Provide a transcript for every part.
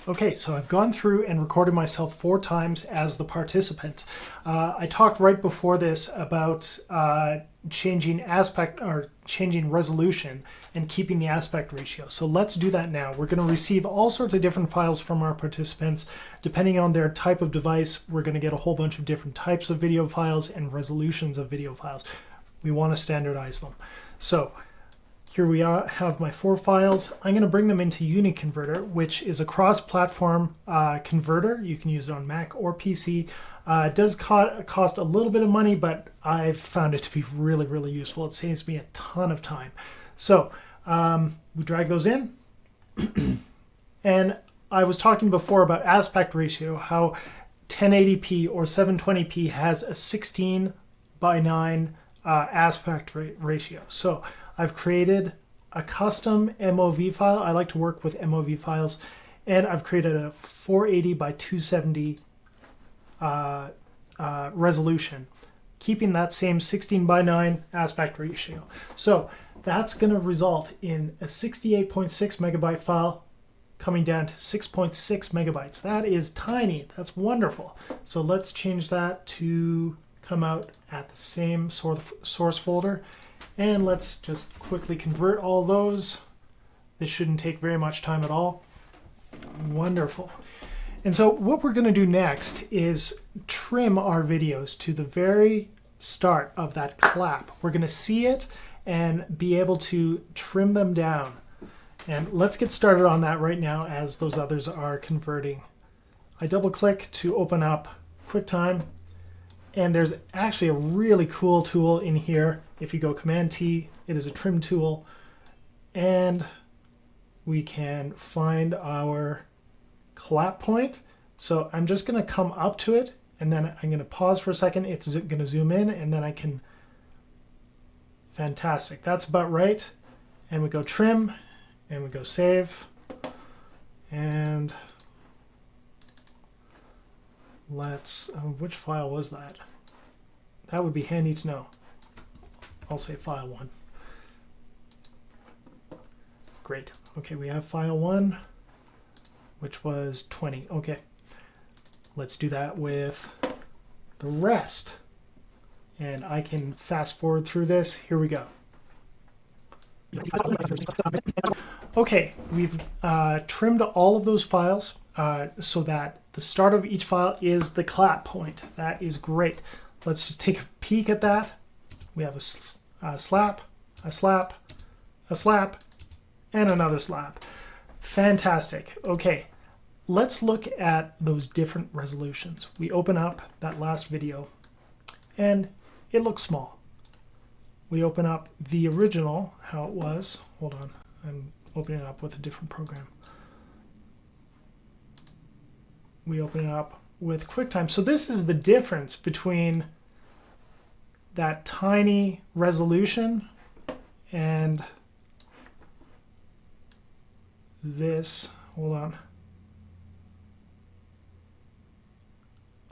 Okay, so I've gone through and recorded myself 4 times as the participant. I talked right before this about changing resolution and keeping the aspect ratio. So let's do that now. We're going to receive all sorts of different files from our participants. Depending on their type of device, we're going to get a whole bunch of different types of video files and resolutions of video files. We want to standardize them. So here we have my 4 files. I'm going to bring them into UniConverter, which is a cross-platform converter. You can use it on Mac or PC. It does cost a little bit of money, but I've found it to be really, really useful. It saves me a ton of time. So we drag those in. And I was talking before about aspect ratio, how 1080p or 720p has a 16:9 aspect ratio. So I've created a custom MOV file. I like to work with MOV files, and I've created a 480 by 270 resolution, keeping that same 16:9 aspect ratio. So that's going to result in a 68.6 megabyte file coming down to 6.6 megabytes. That is tiny. That's wonderful. So let's change that to come out at the same source folder. And let's just quickly convert all those. This shouldn't take very much time at all. Wonderful. And so what we're going to do next is trim our videos to the very start of that clap. We're going to see it and be able to trim them down. And let's get started on that right now as those others are converting. I double click to open up QuickTime. And there's actually a really cool tool in here. If you go Command T, it is a trim tool. And we can find our clap point. So I'm just going to come up to it, and then I'm going to pause for a second. It's going to zoom in, and then I can... Fantastic. That's about right. And we go trim, and we go save. And let's... which file was that? That would be handy to know. I'll say file 1. Great. Okay, we have file 1, which was 20. Okay, let's do that with the rest. And I can fast forward through this. Here we go. Okay, we've trimmed all of those files so that the start of each file is the clap point. That is great. Let's just take a peek at that. We have a slap, a slap, a slap, and another slap. Fantastic. Okay, let's look at those different resolutions. We open up that last video, and it looks small. We open up the original, how it was. Hold on, I'm opening it up with a different program. We open it up with QuickTime. So this is the difference between that tiny resolution and this. Hold on.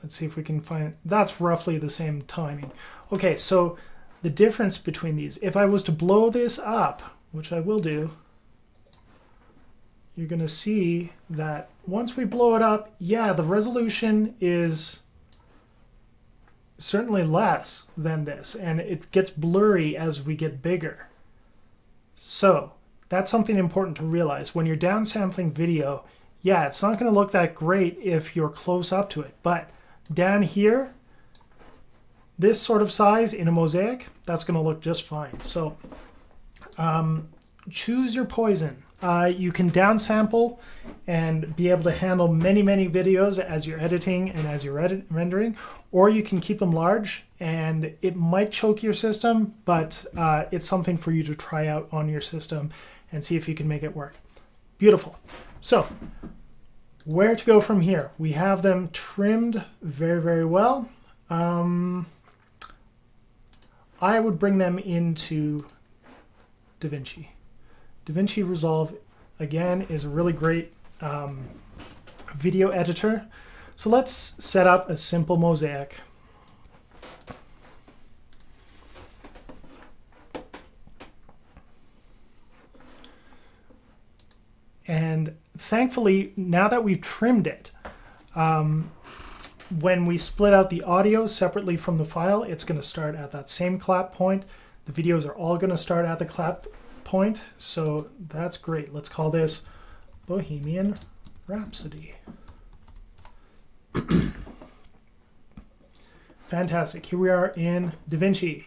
Let's see if we can find, that's roughly the same timing. Okay, so the difference between these, if I was to blow this up, which I will do, you're going to see that once we blow it up, yeah, the resolution is certainly less than this, and it gets blurry as we get bigger. So that's something important to realize. When you're downsampling video, yeah, it's not going to look that great if you're close up to it, but down here, this sort of size in a mosaic, that's going to look just fine. So choose your poison. You can downsample and be able to handle many, many videos as you're editing and as you're rendering, or you can keep them large, and it might choke your system, but it's something for you to try out on your system and see if you can make it work. Beautiful. So where to go from here? We have them trimmed very, very well. I would bring them into DaVinci. DaVinci Resolve, again, is a really great video editor. So let's set up a simple mosaic. And thankfully, now that we've trimmed it, when we split out the audio separately from the file, it's going to start at that same clap point. The videos are all going to start at the clap point, so that's great. Let's call this Bohemian Rhapsody. Fantastic. Here we are in DaVinci.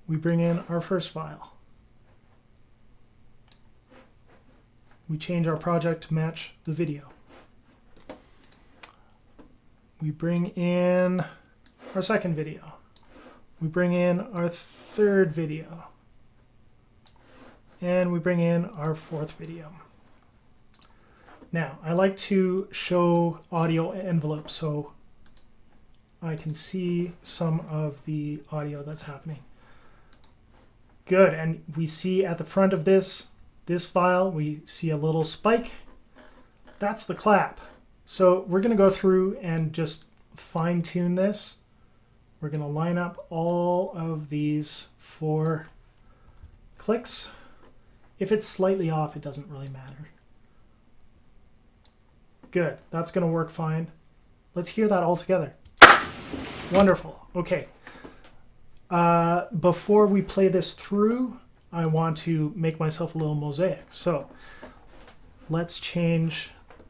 We bring in our first file. We change our project to match the video. We bring in our second video. We bring in our third video. And we bring in our fourth video. Now, I like to show audio envelopes so I can see some of the audio that's happening. Good, and we see at the front of this file, we see a little spike. That's the clap. So we're going to go through and just fine tune this. We're going to line up all of these 4 clicks. If it's slightly off, it doesn't really matter. Good, that's going to work fine. Let's hear that all together. Wonderful. Okay. Before we play this through, I want to make myself a little mosaic. So let's change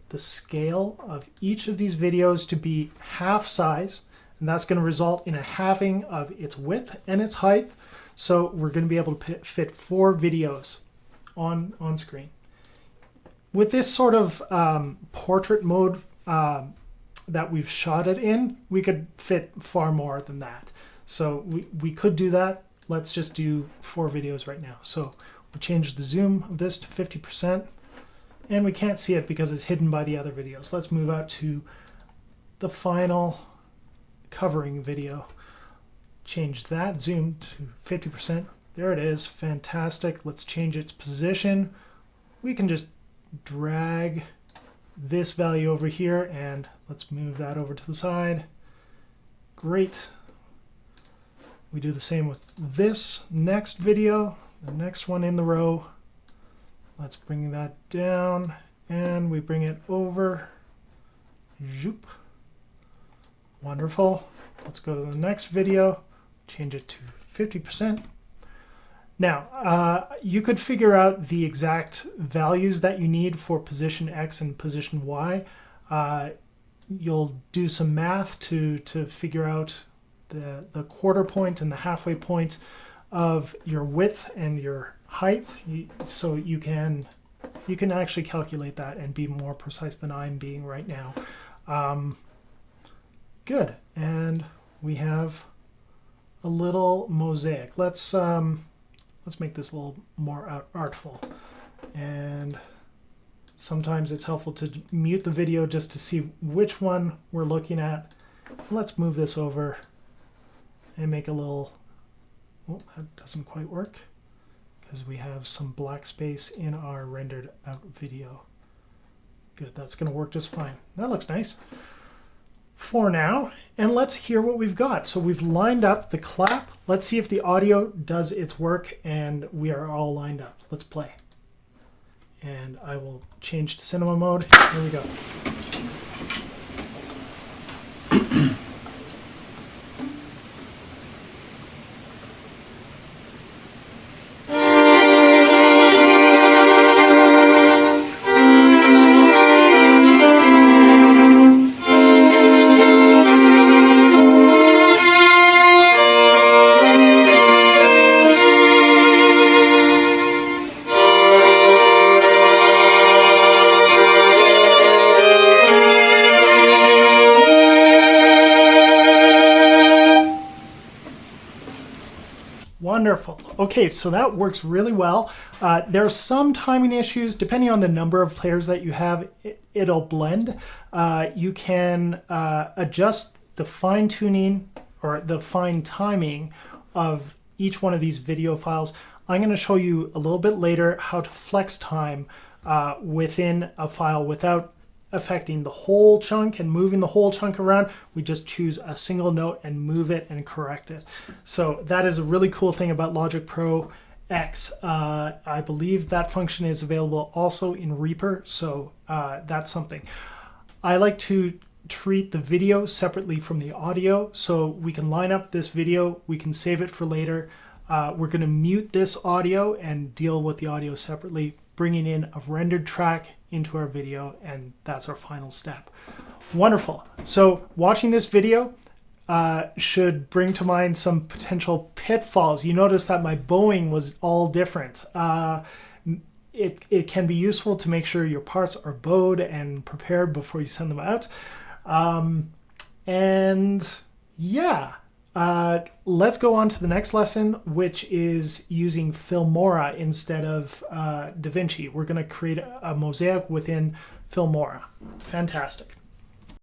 the scale of each of these videos to be half size, and that's going to result in a halving of its width and its height. So we're going to be able to fit 4 videos on screen. With this sort of portrait mode that we've shot it in, we could fit far more than that. So we could do that. Let's just do 4 videos right now. So we change the zoom of this to 50%, and we can't see it because it's hidden by the other videos. Let's move out to the final covering video. Change that zoom to 50%. There it is. Fantastic. Let's change its position. We can just drag this value over here, and let's move that over to the side. Great. We do the same with this next video, the next one in the row. Let's bring that down, and we bring it over. Zoop. Wonderful. Let's go to the next video, change it to 50%. Now, you could figure out the exact values that you need for position X and position Y. You'll do some math to figure out the quarter point and the halfway point of your width and your height. So you can actually calculate that and be more precise than I'm being right now. Good, and we have a little mosaic. Let's make this a little more artful. And sometimes it's helpful to mute the video just to see which one we're looking at. Let's move this over and make a little, oh, that doesn't quite work because we have some black space in our rendered out video. Good, that's going to work just fine. That looks nice for now. And let's hear what we've got. So we've lined up the clap. Let's see if the audio does its work, and we are all lined up. Let's play. And I will change to cinema mode. Here we go. Wonderful. Okay, so that works really well. There are some timing issues. Depending on the number of players that you have, it'll blend. You can adjust the fine tuning or the fine timing of each one of these video files. I'm going to show you a little bit later how to flex time within a file without affecting the whole chunk and moving the whole chunk around. We just choose a single note and move it and correct it. So that is a really cool thing about Logic Pro X. I believe that function is available also in Reaper, so that's something. I like to treat the video separately from the audio, so we can line up this video, we can save it for later. We're going to mute this audio and deal with the audio separately, bringing in a rendered track into our video, and that's our final step. Wonderful. So watching this video should bring to mind some potential pitfalls. You notice that my bowing was all different. It can be useful to make sure your parts are bowed and prepared before you send them out. And yeah, let's go on to the next lesson, which is using Filmora instead of DaVinci. We're going to create a mosaic within Filmora. Fantastic.